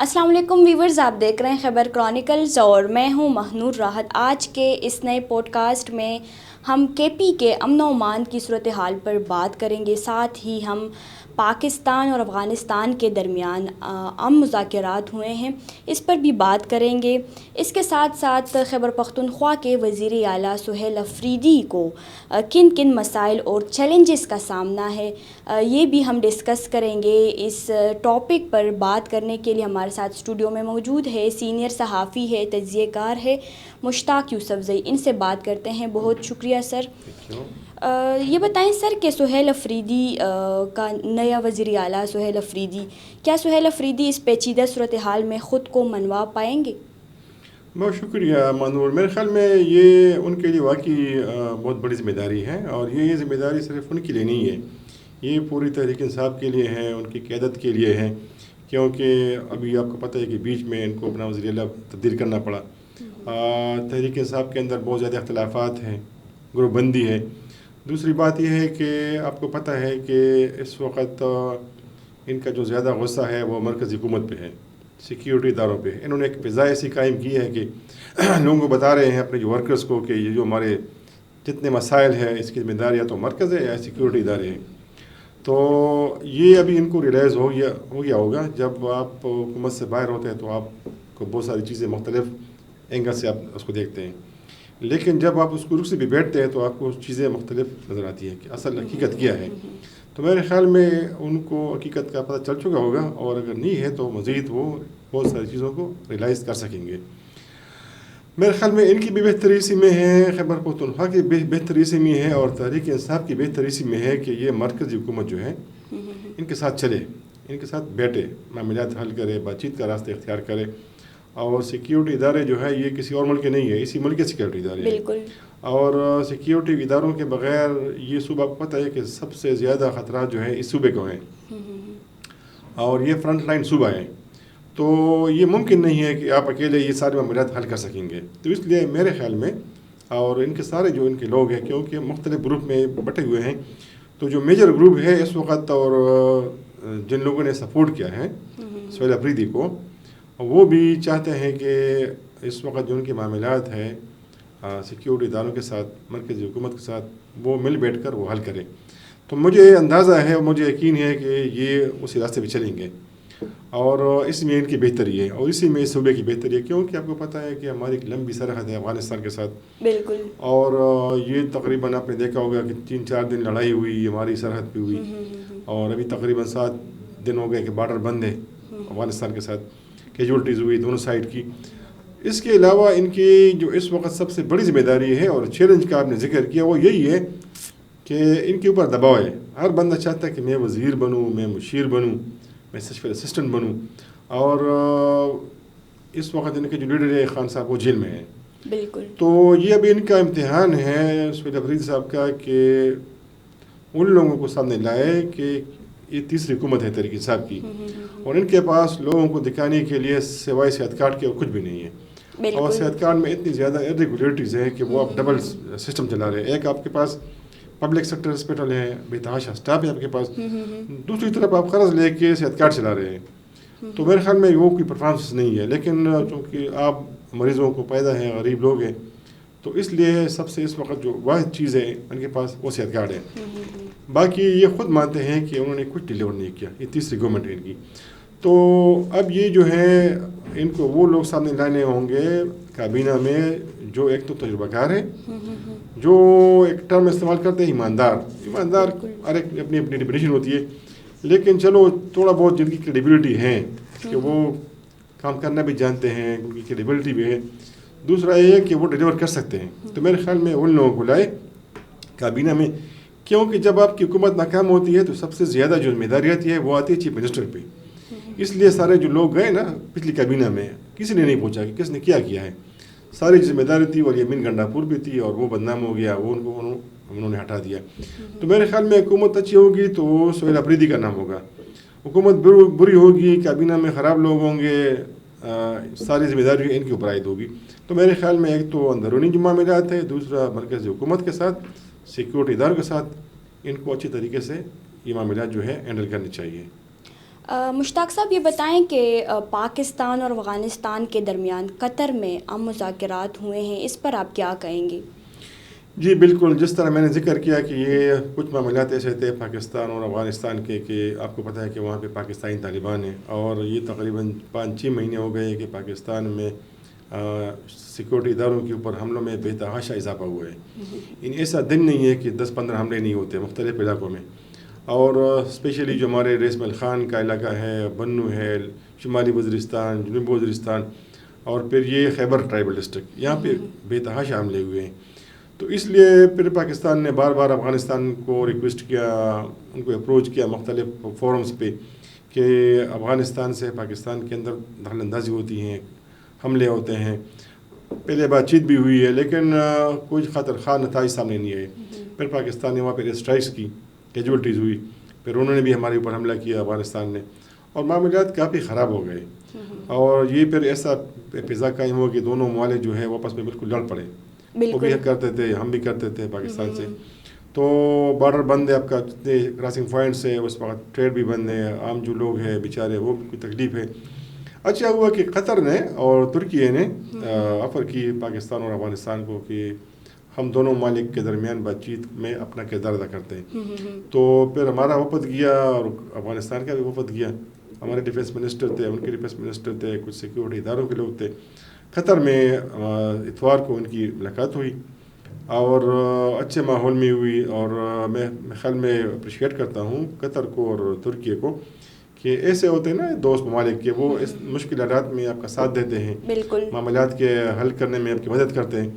السلام علیکم ویورز، آپ دیکھ رہے ہیں خیبر کرونیکلز اور میں ہوں مہنور راحت۔ آج کے اس نئے پوڈ کاسٹ میں ہم کے پی کے امن و امان کی صورتحال پر بات کریں گے، ساتھ ہی ہم پاکستان اور افغانستان کے درمیان مذاکرات ہوئے ہیں، اس پر بھی بات کریں گے۔ اس کے ساتھ ساتھ خیبر پختونخوا کے وزیر اعلیٰ سہیل افریدی کو کن کن مسائل اور چیلنجز کا سامنا ہے، یہ بھی ہم ڈسکس کریں گے۔ اس ٹاپک پر بات کرنے کے لیے ہمارے ساتھ اسٹوڈیو میں موجود ہے سینئر صحافی ہے، تجزیہ کار ہے مشتاق یوسفزئی، ان سے بات کرتے ہیں۔ بہت شکریہ سر۔ یہ بتائیں سر کہ سہیل افریدی کا نیا وزیر اعلیٰ سہیل افریدی، کیا سہیل افریدی اس پیچیدہ صورتحال میں خود کو منوا پائیں گے؟ بہت شکریہ مانور۔ میرے خیال میں یہ ان کے لیے واقعی بہت بڑی ذمہ داری ہے، اور یہ ذمہ داری صرف ان کے لیے نہیں ہے، یہ پوری تحریک انصاف کے لیے ہے، ان کی قیادت کے لیے ہے، کیونکہ ابھی آپ کو پتہ ہے کہ بیچ میں ان کو اپنا وزیر اعلیٰ تبدیل کرنا پڑا۔ تحریک انصاف کے اندر بہت زیادہ اختلافات ہیں، گروپ بندی ہے۔ دوسری بات یہ ہے کہ آپ کو پتہ ہے کہ اس وقت ان کا جو زیادہ غصہ ہے وہ مرکزی حکومت پہ ہے، سیکیورٹی اداروں پہ۔ انہوں نے ایک فضا ایسی قائم کی ہے کہ لوگوں کو بتا رہے ہیں، اپنے جو ورکرز کو، کہ یہ جو ہمارے جتنے مسائل ہیں اس کی ذمہ داری یا تو مرکز ہے یا سیکیورٹی ادارے ہیں۔ تو یہ ابھی ان کو ریلائز ہو گیا ہوگا۔ جب آپ حکومت سے باہر ہوتے ہیں تو آپ کو بہت ساری چیزیں مختلف اینگل سے آپ اس کو دیکھتے ہیں، لیکن جب آپ اس کرسی پہ بیٹھتے ہیں تو آپ کو چیزیں مختلف نظر آتی ہیں کہ اصل حقیقت کیا ہے۔ تو میرے خیال میں ان کو حقیقت کا پتہ چل چکا ہوگا، اور اگر نہیں ہے تو مزید وہ بہت ساری چیزوں کو ریلائز کر سکیں گے۔ میرے خیال میں ان کی بھی بہتری اسی میں ہے، خیبر پختونخوا کی بہتری اسی میں ہے، اور تحریک انصاف کی بہتری اسی میں ہے کہ یہ مرکزی حکومت جو ہے ان کے ساتھ چلے، ان کے ساتھ بیٹھے، معاملات حل کرے، بات چیت کا راستہ اختیار کرے۔ اور سیکیورٹی ادارے جو ہے یہ کسی اور ملک کے نہیں ہے، اسی ملک کے سیکیورٹی ادارے ہیں۔ بالکل۔ اور سیکیورٹی اداروں کے بغیر یہ صوبہ کو پتہ ہے کہ سب سے زیادہ خطرات جو ہیں اس صوبے کو ہیں، اور یہ فرنٹ لائن صوبہ ہے، تو یہ ممکن نہیں ہے کہ آپ اکیلے یہ سارے معاملات حل کر سکیں گے۔ تو اس لیے میرے خیال میں، اور ان کے سارے جو ان کے لوگ ہیں، کیونکہ مختلف گروپ میں بٹے ہوئے ہیں، تو جو میجر گروپ ہے اس وقت اور جن لوگوں نے سپورٹ کیا ہے سہیل افریدی کو، وہ بھی چاہتے ہیں کہ اس وقت جو ان کے معاملات ہیں سیکیورٹی اداروں کے ساتھ، مرکزی حکومت کے ساتھ، وہ مل بیٹھ کر وہ حل کریں۔ تو مجھے اندازہ ہے اور مجھے یقین ہے کہ یہ اسی راستے پہ چلیں گے، اور اس میں ان کی بہتری ہے، اور اسی میں اس صوبے کی بہتری ہے، کیونکہ آپ کو پتہ ہے کہ ہماری ایک لمبی سرحد ہے افغانستان کے ساتھ۔ بالکل۔ اور یہ تقریباً آپ نے دیکھا ہوگا کہ 3-4 دن لڑائی ہوئی ہماری سرحد پہ ہوئی، اور ابھی تقریباً 7 دن ہو گئے کہ بارڈر بند ہے افغانستان کے ساتھ، کیجولٹیز ہوئی دونوں سائڈ کی۔ اس کے علاوہ ان کی جو اس وقت سب سے بڑی ذمہ داری ہے اور چیلنج کا آپ نے ذکر کیا، وہ یہی ہے کہ ان کے اوپر دباؤ ہے۔ ہر بندہ چاہتا ہے کہ میں وزیر بنوں، میں مشیر بنوں، میں اسپیشل اسسٹنٹ بنوں، اور اس وقت ان کے جو لیڈر ہے خان صاحب وہ جیل میں ہیں۔ بالکل۔ تو یہ ابھی ان کا امتحان ہے سہیل افریدی صاحب کا کہ ان لوگوں کو سامنے لائے کہ یہ تیسری حکومت ہے تحریک انصاف کی، اور ان کے پاس لوگوں کو دکھانے کے لیے سوائے صحت کارڈ کے اور کچھ بھی نہیں ہے۔ اور صحت کارڈ میں اتنی زیادہ ارریگولیٹریز ہیں کہ وہ آپ ڈبل سسٹم چلا رہے ہیں۔ ایک آپ کے پاس پبلک سیکٹر ہاسپٹل ہے، بے تحاشا اسٹاف ہے آپ کے پاس، دوسری طرف آپ قرض لے کے صحت کارڈ چلا رہے ہیں۔ تو میرے خیال میں وہ کوئی پرفارمنس نہیں ہے، لیکن چونکہ آپ مریضوں کو پیدا ہیں، غریب لوگ ہیں، تو اس لیے سب سے اس وقت جو واحد چیز ہے ان کے پاس وہ صحت کارڈ ہے۔ باقی یہ خود مانتے ہیں کہ انہوں نے کچھ ڈیلیور نہیں کیا، یہ تیسری گورنمنٹ ہے ان کی۔ تو اب یہ جو ہے ان کو وہ لوگ سامنے لانے ہوں گے کابینہ میں جو ایک تو تجربہ کار ہے، جو ایک ٹرم استعمال کرتے ہیں ایماندار ہر ایک اپنی اپنی ڈیفینیشن ہوتی ہے، لیکن چلو تھوڑا بہت جن کی کریڈیبلٹی ہے کہ وہ کام کرنا بھی جانتے ہیں، ان کی کریڈیبلٹی بھی ہے۔ دوسرا یہ ہے کہ وہ ڈیلیور کر سکتے ہیں۔ تو میرے خیال میں ان لوگوں کو لائے کابینہ میں، کیونکہ جب آپ کی حکومت ناکام ہوتی ہے تو سب سے زیادہ جو ذمہ داری آتی ہے وہ آتی ہے چیف منسٹر پہ۔ اس لیے سارے جو لوگ گئے نا پچھلی کابینہ میں، کسی نے نہیں پوچھا کہ کس نے کیا ہے، ساری ذمہ داری تھی، اور یمین گنڈاپور بھی تھی، اور وہ بدنام ہو گیا، وہ انہوں نے ہٹا دیا۔ تو میرے خیال میں حکومت اچھی ہوگی تو سہیل افریدی کا نام ہوگا، حکومت بری ہوگی، کابینہ میں خراب لوگ ہوں گے، ساری ذمہ داری ان کے اوپر عائد ہوگی۔ تو میرے خیال میں ایک تو اندرونی جو معاملات ہے، دوسرا مرکزی حکومت کے ساتھ، سیکیورٹی اداروں کے ساتھ ان کو اچھی طریقے سے یہ معاملات جو ہے ہینڈل کرنے چاہیے۔ مشتاق صاحب، یہ بتائیں کہ پاکستان اور افغانستان کے درمیان قطر میں مذاکرات ہوئے ہیں، اس پر آپ کیا کہیں گے؟ جی بالکل، جس طرح میں نے ذکر کیا کہ یہ کچھ معاملات ایسے تھے پاکستان اور افغانستان کے کہ آپ کو پتہ ہے کہ وہاں پہ پاکستانی طالبان ہیں، اور یہ تقریباً 5-6 مہینے ہو گئے کہ پاکستان میں سیکورٹی اداروں کے اوپر حملوں میں بے تحاشا اضافہ ہوا ہے۔ ایسا دن نہیں ہے کہ 10-15 حملے نہیں ہوتے مختلف علاقوں میں، اور اسپیشلی جو ہمارے ریسم الخان کا علاقہ ہے، بنو ہے، شمالی وزیرستان، جنوبی وزیرستان، اور پھر یہ خیبر ٹرائبل ڈسٹرکٹ، یہاں پہ بے تحاشا حملے ہوئے ہیں۔ تو اس لیے پھر پاکستان نے بار بار افغانستان کو ریکویسٹ کیا، ان کو اپروچ کیا مختلف فورمز پہ کہ افغانستان سے پاکستان کے اندر دخل اندازی ہوتی ہیں، حملے ہوتے ہیں۔ پہلے بات چیت بھی ہوئی ہے لیکن کوئی خاطر خواہ نتائج سامنے نہیں آئے۔ پھر پاکستان نے وہاں پہ اسٹرائکس کی، کیجولٹیز ہوئی، پھر انہوں نے بھی ہمارے اوپر حملہ کیا افغانستان نے، اور معاملات کافی خراب ہو گئے، اور یہ پھر ایسا فضا قائم ہو کہ دونوں ممالک جو ہے وہ آپس میں بالکل لڑ پڑے۔ وہ بھی کرتے تھے، ہم بھی کرتے تھے پاکستان سے۔ تو بارڈر بند ہے، آپ کا جتنے کراسنگ پوائنٹس ہے اس وقت ٹریڈ بھی بند ہے، عام جو لوگ ہیں بیچارے وہ بھی کوئی تکلیف ہے۔ اچھا ہوا کہ قطر نے اور ترکی نے آفر کی پاکستان اور افغانستان کو کہ ہم دونوں ممالک کے درمیان بات چیت میں اپنا کردار ادا کرتے ہیں۔ تو پھر ہمارا وفد گیا اور افغانستان کا بھی وفد گیا، ہمارے ڈیفینس منسٹر تھے، ان کے ڈیفینس منسٹر تھے، کچھ سیکورٹی اداروں کے لوگ تھے۔ قطر میں اتوار کو ان کی ملاقات ہوئی اور اچھے ماحول میں ہوئی، اور میں خیال میں اپریشیٹ کرتا ہوں قطر کو اور ترکی کو کہ ایسے ہوتے ہیں نا دوست ممالک کے، وہ اس مشکل حالات میں آپ کا ساتھ دیتے ہیں، بالکل معاملات کے حل کرنے میں آپ کی مدد کرتے ہیں۔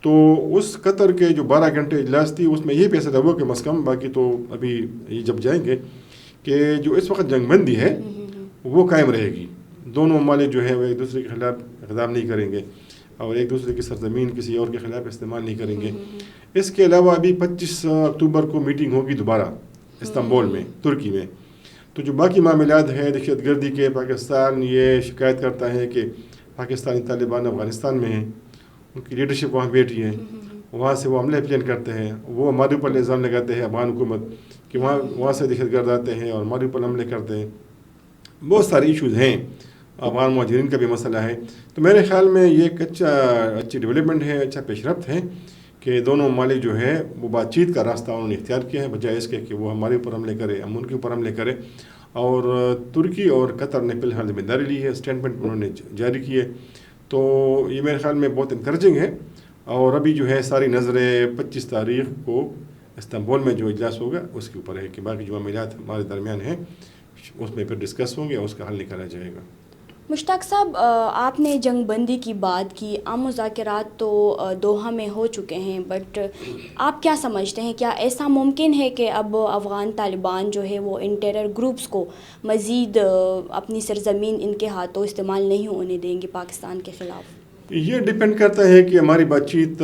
تو اس قطر کے جو 12 گھنٹے اجلاس تھی اس میں یہ فیصلہ ہوا کہ کم کم، باقی تو ابھی یہ جب جائیں گے، کہ جو اس وقت جنگ بندی ہے وہ قائم رہے گی۔ دونوں ممالک جو ہے وہ ایک دوسرے کے خلاف اقدام نہیں کریں گے، اور ایک دوسرے کی سرزمین کسی اور کے خلاف استعمال نہیں کریں گے۔ اس کے علاوہ ابھی 25 اکتوبر کو میٹنگ ہوگی دوبارہ استنبول میں، ترکی میں۔ تو جو باقی معاملات ہیں دہشت گردی کے، پاکستان یہ شکایت کرتا ہے کہ پاکستانی طالبان افغانستان میں ہیں، ان کی لیڈرشپ وہاں بیٹھی ہے، وہاں سے وہ حملے پلان کرتے ہیں، وہ ہمارے اوپر الزام لگاتے ہیں افغان حکومت کہ وہاں سے دہشت گرد آتے ہیں اور ہمارے اوپر حملے کرتے ہیں۔ بہت سارے ایشوز ہیں، افغان مہاجرین کا بھی مسئلہ ہے۔ تو میرے خیال میں یہ ایک اچھی ڈیولپمنٹ ہے، اچھا پیش رفت ہے کہ دونوں ممالک جو ہے وہ بات چیت کا راستہ انہوں نے اختیار کیا ہے، بجائے اس کے کہ وہ ہمارے اوپر حملے کرے، ہم ان کے اوپر حملے کرے۔ اور ترکی اور قطر نے فی الحال ذمہ داری لی ہے، اسٹیٹمنٹ انہوں نے جاری کی ہے۔ تو یہ میرے خیال میں بہت انکریجنگ ہے، اور ابھی جو ہے ساری نظریں 25 تاریخ کو استنبول میں جو اجلاس ہوگا اس کے اوپر ہے کہ باقی جو معاملات ہمارے درمیان ہیں اس میں پھر ڈسکس ہوں گے اور اس کا حل نکالا جائے گا۔ مشتاق صاحب، آپ نے جنگ بندی کی بات کی، مذاکرات تو دوحہ میں ہو چکے ہیں، بٹ آپ کیا سمجھتے ہیں، کیا ایسا ممکن ہے کہ اب افغان طالبان جو ہے وہ ان ٹیرر گروپس کو مزید اپنی سرزمین ان کے ہاتھوں استعمال نہیں ہونے دیں گے پاکستان کے خلاف؟ یہ ڈیپینڈ کرتا ہے کہ ہماری بات چیت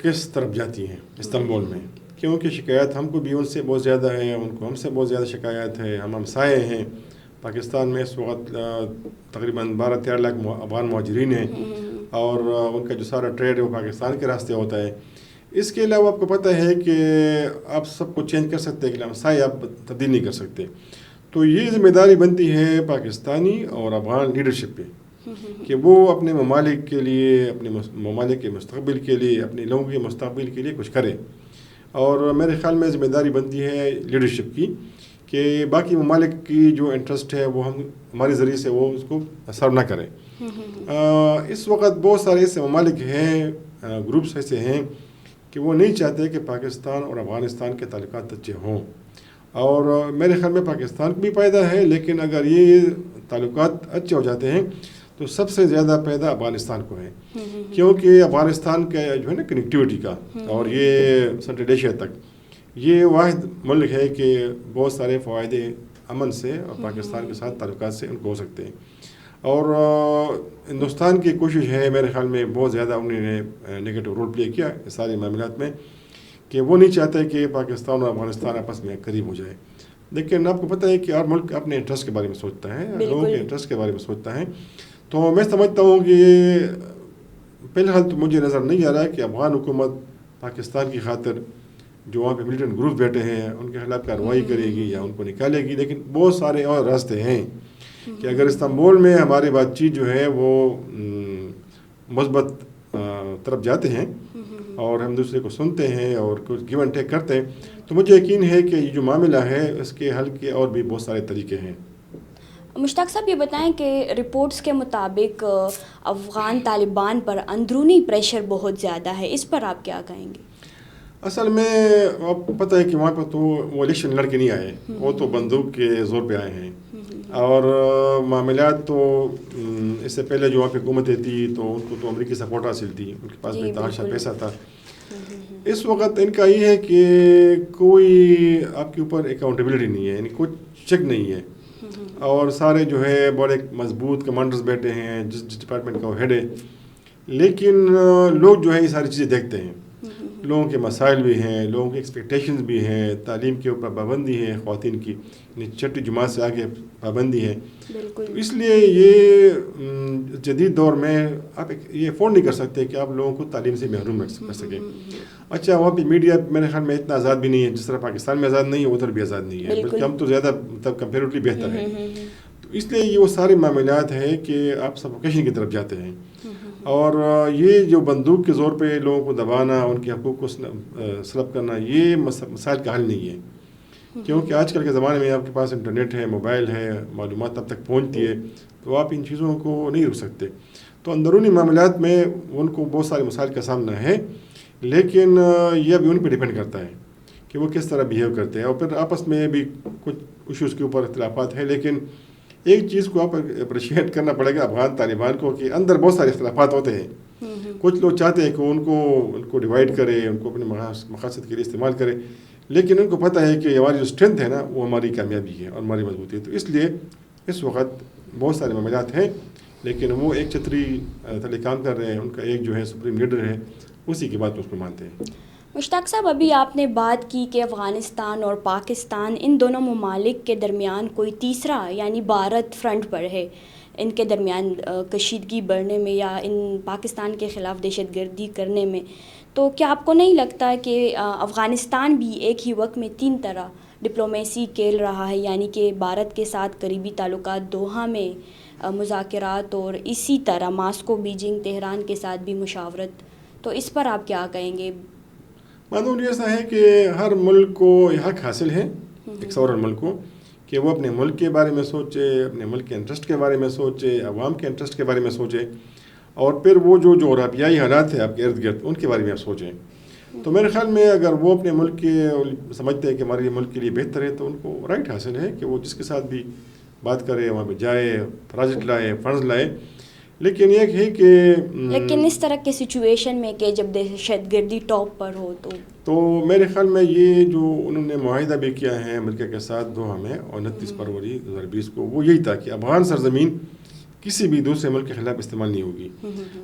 کس طرف جاتی ہے استنبول میں، کیونکہ شکایات ہم کو بھی ان سے بہت زیادہ ہے، ان کو ہم سے بہت زیادہ شکایات ہے، ہم ہمسائے ہیں۔ پاکستان میں اس وقت تقریباً 12-13 لاکھ افغان مہاجرین ہیں، اور ان کا جو سارا ٹریڈ ہے وہ پاکستان کے راستے ہوتا ہے۔ اس کے علاوہ آپ کو پتہ ہے کہ آپ سب کو چینج کر سکتے ہیں، لیکن ہمسائے آپ تبدیل نہیں کر سکتے۔ تو یہ ذمہ داری بنتی ہے پاکستانی اور افغان لیڈرشپ پہ کہ وہ اپنے ممالک کے لیے، اپنے ممالک کے مستقبل کے لیے، اپنے لوگوں کے مستقبل کے لیے کچھ کرے۔ اور میرے خیال میں ذمہ داری بنتی ہے لیڈرشپ کی کہ باقی ممالک کی جو انٹرسٹ ہے وہ ہمارے ذریعے سے وہ اس کو سرو نہ کریں۔ اس وقت بہت سارے ایسے ممالک ہیں، گروپس ایسے ہیں کہ وہ نہیں چاہتے کہ پاکستان اور افغانستان کے تعلقات اچھے ہوں، اور میرے خیال میں پاکستان کو بھی فائدہ ہے، لیکن اگر یہ تعلقات اچھے ہو جاتے ہیں تو سب سے زیادہ فائدہ افغانستان کو ہے، کیونکہ افغانستان کا جو ہے نا کنیکٹیوٹی کا، اور یہ سنٹرل ایشیا تک یہ واحد ملک ہے کہ بہت سارے فوائد امن سے اور پاکستان کے ساتھ تعلقات سے ان کو ہو سکتے ہیں۔ اور ہندوستان کی کوشش ہے میرے خیال میں بہت زیادہ انہوں نے نگیٹو رول پلے کیا اس سارے معاملات میں، کہ وہ نہیں چاہتے کہ پاکستان اور افغانستان آپس میں قریب ہو جائے۔ لیکن آپ کو پتہ ہے کہ ہر ملک اپنے انٹرسٹ کے بارے میں سوچتا ہے، لوگوں کے انٹرسٹ کے بارے میں سوچتا ہے۔ تو میں سمجھتا ہوں کہ فی الحال تو مجھے نظر نہیں آ رہا ہے کہ افغان حکومت پاکستان کی خاطر جو وہاں پہ ملیٹنٹ گروپ بیٹھے ہیں ان کے خلاف کارروائی کرے گی یا ان کو نکالے گی، لیکن بہت سارے اور راستے ہیں کہ اگر استنبول میں ہماری بات چیت جو ہے وہ مثبت طرف جاتے ہیں اور ہم دوسرے کو سنتے ہیں اور کچھ گیو اینڈ ٹیک کرتے ہیں، تو مجھے یقین ہے کہ یہ جو معاملہ ہے اس کے حل کے اور بھی بہت سارے طریقے ہیں۔ مشتاق صاحب یہ بتائیں کہ رپورٹس کے مطابق افغان طالبان پر اندرونی پریشر بہت زیادہ ہے، اس پر آپ کیا کہیں گے؟ اصل میں آپ پتہ ہے کہ وہاں پہ تو وہ الیکشن لڑ کے نہیں آئے، وہ تو بندوق کے زور پہ آئے ہیں، اور معاملات تو اس سے پہلے جو وہاں پہ حکومتیں تھی تو ان کو تو امریکی سپورٹ حاصل تھی، ان کے پاس بھی تحاشا پیسہ تھا۔ اس وقت ان کا یہ ہے کہ کوئی آپ کے اوپر اکاؤنٹیبلٹی نہیں ہے، یعنی کوئی چیک نہیں ہے، اور سارے جو ہے بڑے مضبوط کمانڈرز بیٹھے ہیں جس ڈپارٹمنٹ کا وہ ہیڈ ہے، لیکن لوگ جو ہے یہ ساری چیزیں دیکھتے ہیں، لوگوں کے مسائل بھی ہیں، لوگوں کے ایکسپیکٹیشنز بھی ہیں، تعلیم کے اوپر پابندی ہے خواتین کی، یعنی چھٹی جماعت سے آگے پابندی ہے، اس لیے یہ جدید دور میں آپ یہ افورڈ نہیں کر سکتے کہ آپ لوگوں کو تعلیم سے محروم کر سکیں۔ اچھا وہاں پہ میڈیا میرے خیال میں اتنا آزاد بھی نہیں ہے، جس طرح پاکستان میں آزاد نہیں ہے ادھر بھی آزاد نہیں ہے، بلکہ ہم تو زیادہ مطلب کمپیریٹلی بہتر ہے، تو اس لیے یہ وہ سارے معاملات ہیں کہ آپ سفوکیشن کی طرف جاتے ہیں، اور یہ جو بندوق کے زور پہ لوگوں کو دبانا، ان کے حقوق کو سلب کرنا، یہ مسائل کا حل نہیں ہے، کیونکہ آج کل کے زمانے میں آپ کے پاس انٹرنیٹ ہے، موبائل ہے، معلومات اب تک پہنچتی ہے، تو آپ ان چیزوں کو نہیں رک سکتے۔ تو اندرونی معاملات میں ان کو بہت سارے مسائل کا سامنا ہے، لیکن یہ ابھی ان پہ ڈیپینڈ کرتا ہے کہ وہ کس طرح بیہیو کرتے ہیں، اور پھر آپس میں بھی کچھ ایشوز کے اوپر اختلافات ہیں، لیکن ایک چیز کو آپ اپریشیٹ کرنا پڑے گا افغان طالبان کو کہ اندر بہت سارے اختلافات ہوتے ہیں، کچھ لوگ چاہتے ہیں کہ ان کو ڈیوائڈ کرے، ان کو اپنے مقاصد کے لیے استعمال کرے، لیکن ان کو پتہ ہے کہ ہماری جو اسٹرینتھ ہے نا وہ ہماری کامیابی ہے اور ہماری مضبوطی ہے، تو اس لیے اس وقت بہت سارے معاملات ہیں، لیکن وہ ایک چھتری تلے کام کر رہے ہیں، ان کا ایک جو ہے سپریم لیڈر ہے، اسی کی بات اس کو مانتے ہیں۔ مشتاق صاحب ابھی آپ نے بات کی کہ افغانستان اور پاکستان ان دونوں ممالک کے درمیان کوئی تیسرا یعنی بھارت فرنٹ پر ہے، ان کے درمیان کشیدگی بڑھنے میں یا ان پاکستان کے خلاف دہشت گردی کرنے میں، تو کیا آپ کو نہیں لگتا کہ افغانستان بھی ایک ہی وقت میں تین طرح ڈپلومیسی کھیل رہا ہے، یعنی کہ بھارت کے ساتھ قریبی تعلقات، دوحہ میں مذاکرات، اور اسی طرح ماسکو، بیجنگ، تہران کے ساتھ بھی مشاورت، تو اس پر آپ کیا کہیں گے؟ معلوم ایسا ہے کہ ہر ملک کو یہ حق حاصل ہے، ایک سورن ملک کو، کہ وہ اپنے ملک کے بارے میں سوچے، اپنے ملک کے انٹرسٹ کے بارے میں سوچے، عوام کے انٹرسٹ کے بارے میں سوچے، اور پھر وہ جو جغرافیائی حالات ہیں آپ کے ارد گرد ان کے بارے میں آپ سوچیں۔ تو میرے خیال میں اگر وہ اپنے ملک کے سمجھتے ہیں کہ ہمارے ملک کے لیے بہتر ہے، تو ان کو رائٹ حاصل ہے کہ وہ جس کے ساتھ بھی بات کرے، وہاں پہ جائے، پروجیکٹ لائے، فنڈز لائے، لیکن یہ ہے کہ لیکن اس طرح کی سچویشن میں کہ جب دہشت گردی ٹاپ پر ہو تو میرے خیال میں یہ جو انہوں نے معاہدہ بھی کیا ہے امریکہ کے ساتھ دوحہ میں 29 فروری 2020 کو، وہ یہی تھا کہ افغان سرزمین کسی بھی دوسرے ملک کے خلاف استعمال نہیں ہوگی۔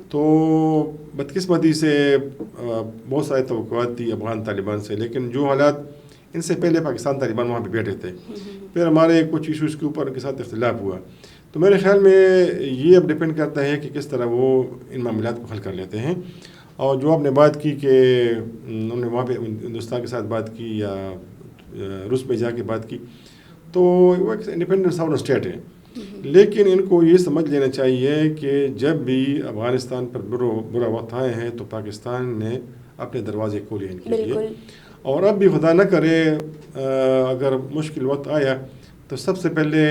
تو بدقسمتی سے بہت سارے توقعات تھی افغان طالبان سے، لیکن جو حالات ان سے پہلے پاکستان طالبان وہاں پہ بیٹھے تھے، پھر ہمارے کچھ ایشوز کے اوپر ان کے ساتھ اختلاف ہوا، تو میرے خیال میں یہ اب ڈیپینڈ کرتا ہے کہ کس طرح وہ ان معاملات کو حل کر لیتے ہیں۔ اور جو آپ نے بات کی کہ انہوں نے وہاں پہ ہندوستان کے ساتھ بات کی یا روس میں جا کے بات کی، تو وہ ایک انڈیپینڈنٹ ساورن اسٹیٹ ہے، لیکن ان کو یہ سمجھ لینا چاہیے کہ جب بھی افغانستان پر برا وقت آئے ہیں تو پاکستان نے اپنے دروازے کھولے ان کے لیے، اور اب بھی خدا نہ کرے اگر مشکل وقت آیا تو سب سے پہلے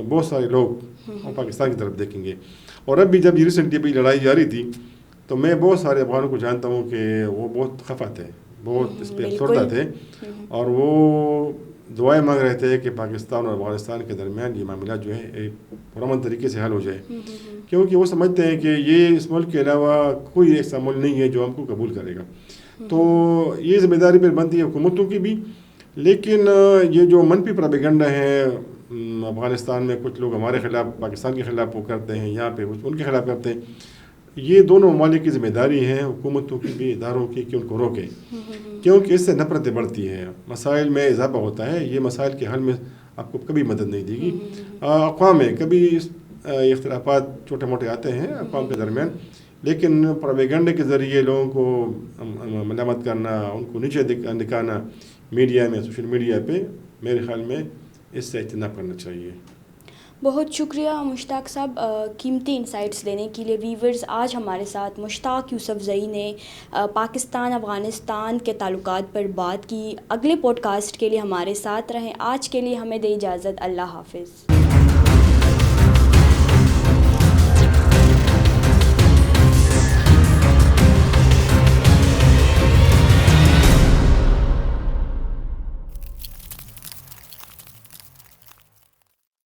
بہت سارے لوگ پاکستان کی طرف دیکھیں گے۔ اور اب بھی جب یہ ریسنٹلی بھی لڑائی جاری تھی تو میں بہت سارے افغانوں کو جانتا ہوں کہ وہ بہت خفا تھے، بہت اس پہ افسردہ تھے، اور وہ دعائیں مانگ رہے تھے کہ پاکستان اور افغانستان کے درمیان یہ معاملات جو ہے ایک پرامن طریقے سے حل ہو جائے، کیونکہ وہ سمجھتے ہیں کہ یہ اس ملک کے علاوہ کوئی ایسا ملک نہیں ہے جو ہم کو قبول کرے گا۔ تو یہ ذمہ داری پھر بنتی ہے حکومتوں کی بھی، لیکن یہ جو منفی پروپیگنڈا ہے افغانستان میں کچھ لوگ ہمارے خلاف، پاکستان کے خلاف وہ کرتے ہیں، یہاں پہ ان کے خلاف کرتے ہیں، یہ دونوں ممالک کی ذمہ داری ہے، حکومتوں کی بھی، اداروں کی، کہ ان کو روکیں، کیونکہ اس سے نفرتیں بڑھتی ہیں، مسائل میں اضافہ ہوتا ہے، یہ مسائل کے حل میں آپ کو کبھی مدد نہیں دے گی۔ اقوام میں کبھی اختلافات چھوٹے موٹے آتے ہیں اقوام کے درمیان، لیکن پروپیگنڈا کے ذریعے لوگوں کو ملامت کرنا، ان کو نیچے دکھانا میڈیا میں، سوشل میڈیا پہ، میرے خیال میں اس سے اجتناب کرنا چاہیے. بہت شکریہ مشتاق صاحب قیمتی انسائٹس دینے کے لیے. ویورز، آج ہمارے ساتھ مشتاق یوسف زئی نے پاکستان افغانستان کے تعلقات پر بات کی. اگلے پوڈ کاسٹ کے لیے ہمارے ساتھ رہیں. آج کے لیے ہمیں دے اجازت. اللہ حافظ.